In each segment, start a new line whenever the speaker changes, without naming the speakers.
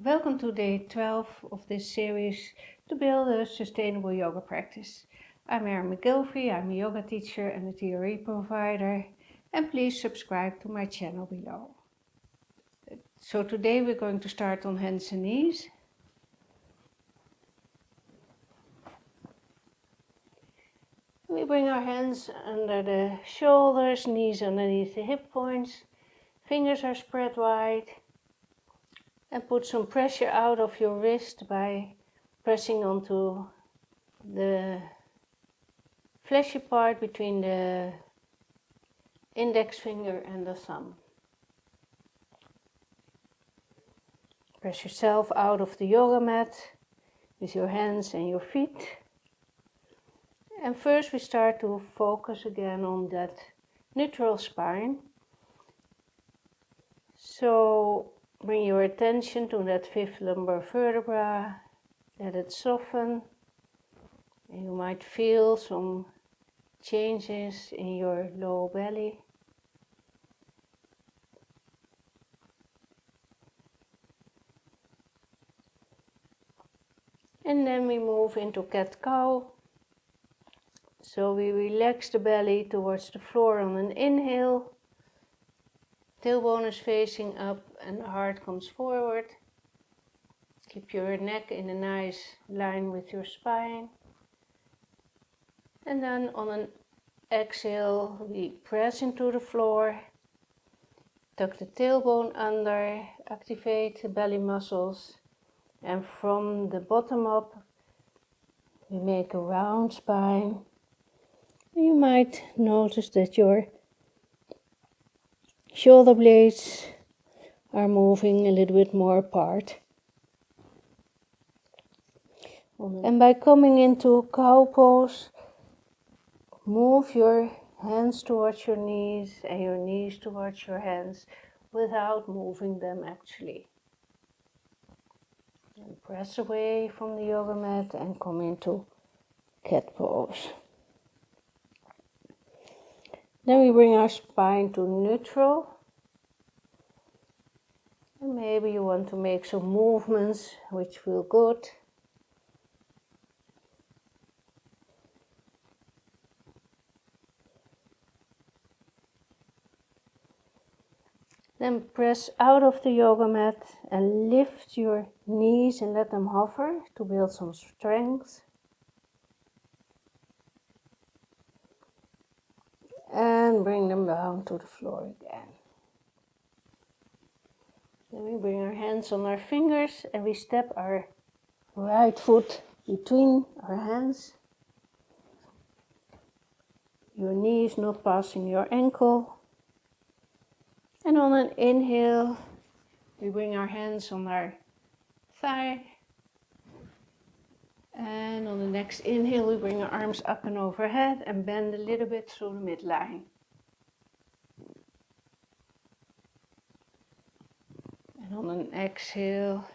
Welcome to day 12 of this series to build a sustainable yoga practice. I'm Erin McGilvey, I'm a yoga teacher and a theory provider, and please subscribe to my channel below. So today we're going to start on hands and knees. We bring our hands under the shoulders, knees underneath the hip points, fingers are spread wide, and put some pressure out of your wrist by pressing onto the fleshy part between the index finger and the thumb. Press yourself out of the yoga mat with your hands and your feet. And first we start to focus again on that neutral spine. So bring your attention to that fifth lumbar vertebra, let it soften. And you might feel some changes in your lower belly. And then we move into cat-cow. So we relax the belly towards the floor on an inhale. Tailbone is facing up and the heart comes forward. Keep your neck in a nice line with your spine. And then on an exhale, we press into the floor. Tuck the tailbone under, activate the belly muscles. And from the bottom up, we make a round spine. You might notice that your shoulder blades are moving a little bit more apart. And by coming into cow pose, move your hands towards your knees and your knees towards your hands without moving them actually. And press away from the yoga mat and come into cat pose. Then we bring our spine to neutral. And maybe you want to make some movements which feel good. Then press out of the yoga mat and lift your knees and let them hover to build some strength. And bring them down to the floor again. Then we bring our hands on our fingers and we step our right foot between our hands. Your knee is not passing your ankle. And on an inhale, we bring our hands on our thigh. And on the next inhale, we bring our arms up and overhead and bend a little bit through the midline. And on an exhale,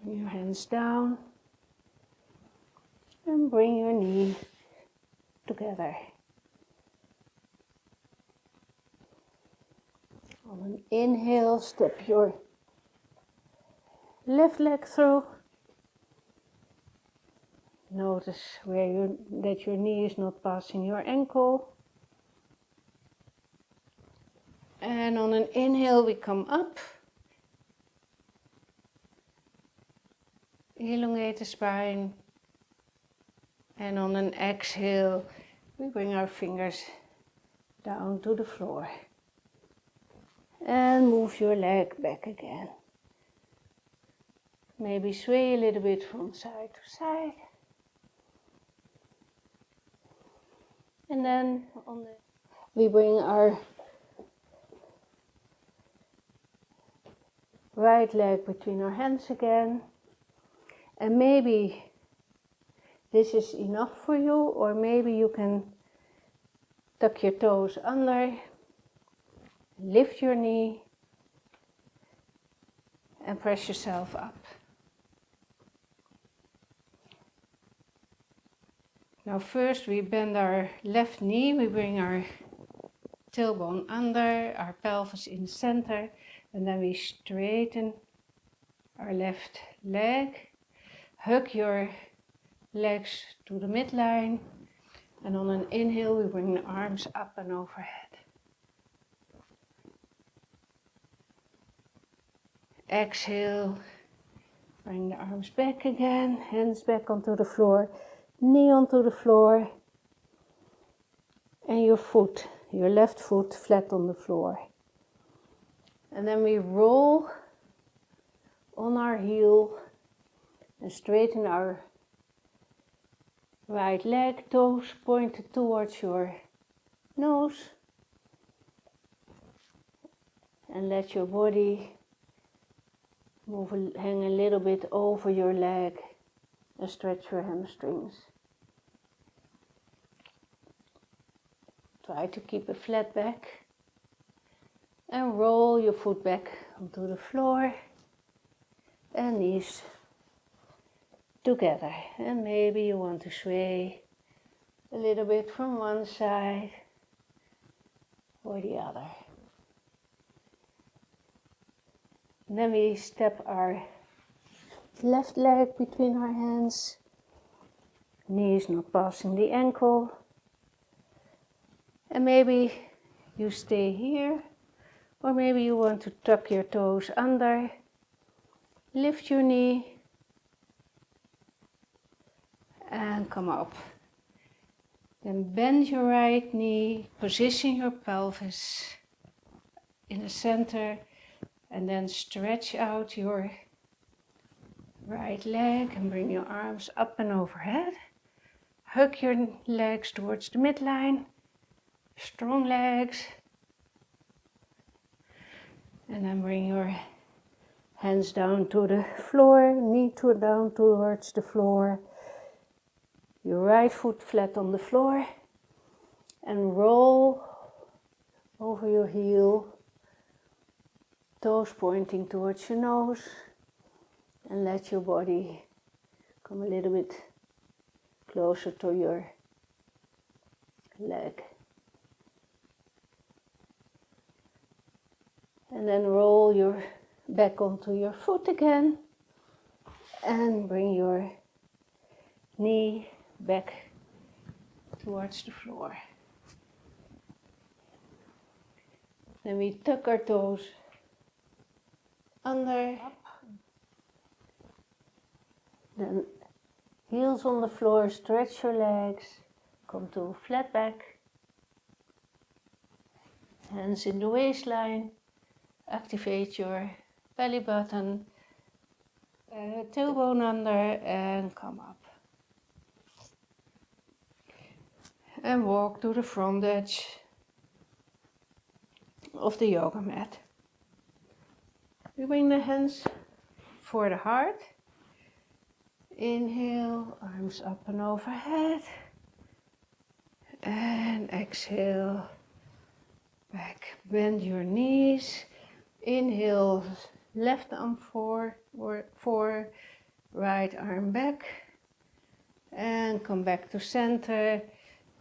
bring your hands down and bring your knee together. On an inhale, step your left leg through. Notice that your knee is not passing your ankle. And on an inhale, we come up. Elongate the spine. And on an exhale, we bring our fingers down to the floor. And move your leg back again. Maybe sway a little bit from side to side. And then we bring our right leg between our hands again. And maybe this is enough for you, or maybe you can tuck your toes under, lift your knee, and press yourself up. Now first we bend our left knee, we bring our tailbone under, our pelvis in the center, And then we straighten our left leg. Hug your legs to the midline. And on an inhale, we bring the arms up and overhead. Exhale, bring the arms back again, hands back onto the floor, knee onto the floor, and your left foot flat on the floor. And then we roll on our heel and straighten our right leg, toes pointed towards your nose. And let your body hang a little bit over your leg and stretch your hamstrings. Try to keep a flat back and roll your foot back onto the floor and knees together. And maybe you want to sway a little bit from one side or the other. And then we step our left leg between our hands, knees not passing the ankle. And maybe you stay here, or maybe you want to tuck your toes under, lift your knee, and come up. Then bend your right knee, position your pelvis in the center, and then stretch out your right leg and bring your arms up and overhead. Hug your legs towards the midline. Strong legs. And then bring your hands down to the floor, knee down towards the floor. Your right foot flat on the floor. And roll over your heel. Toes pointing towards your nose. And let your body come a little bit closer to your leg. And then roll your back onto your foot again and bring your knee back towards the floor. Then we tuck our toes under. Then heels on the floor, stretch your legs, come to flat back. Hands in the waistline. Activate your belly button, tailbone under and come up. And walk to the front edge of the yoga mat. We bring the hands for the heart. Inhale, arms up and overhead. And exhale, back. Bend your knees. Inhale, left arm forward, right arm back, and come back to center.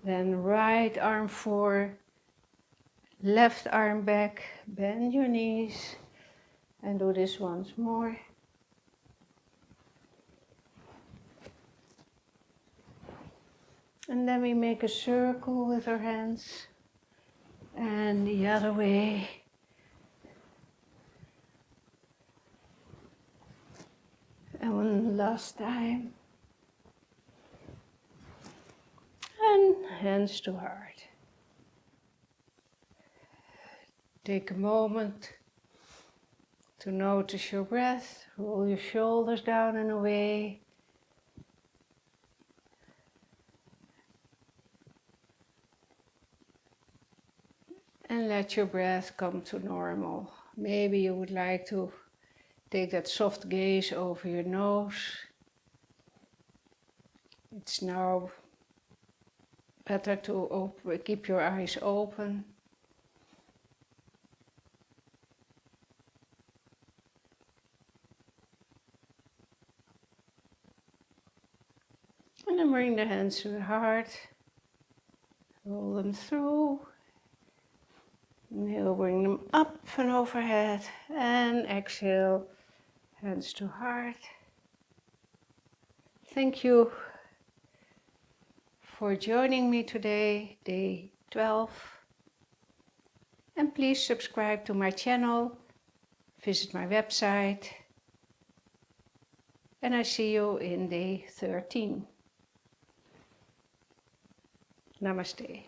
Then right arm forward, left arm back, bend your knees, and do this once more. And then we make a circle with our hands, and the other way. And one last time. And hands to heart. Take a moment to notice your breath. Roll your shoulders down and away. And let your breath come to normal. Maybe you would like to take that soft gaze over your nose. It's now better to keep your eyes open. And then bring the hands to the heart. Roll them through. Inhale, bring them up and overhead, and exhale, hands to heart. Thank you for joining me today, day 12. And please subscribe to my channel, visit my website, and I see you in day 13. Namaste.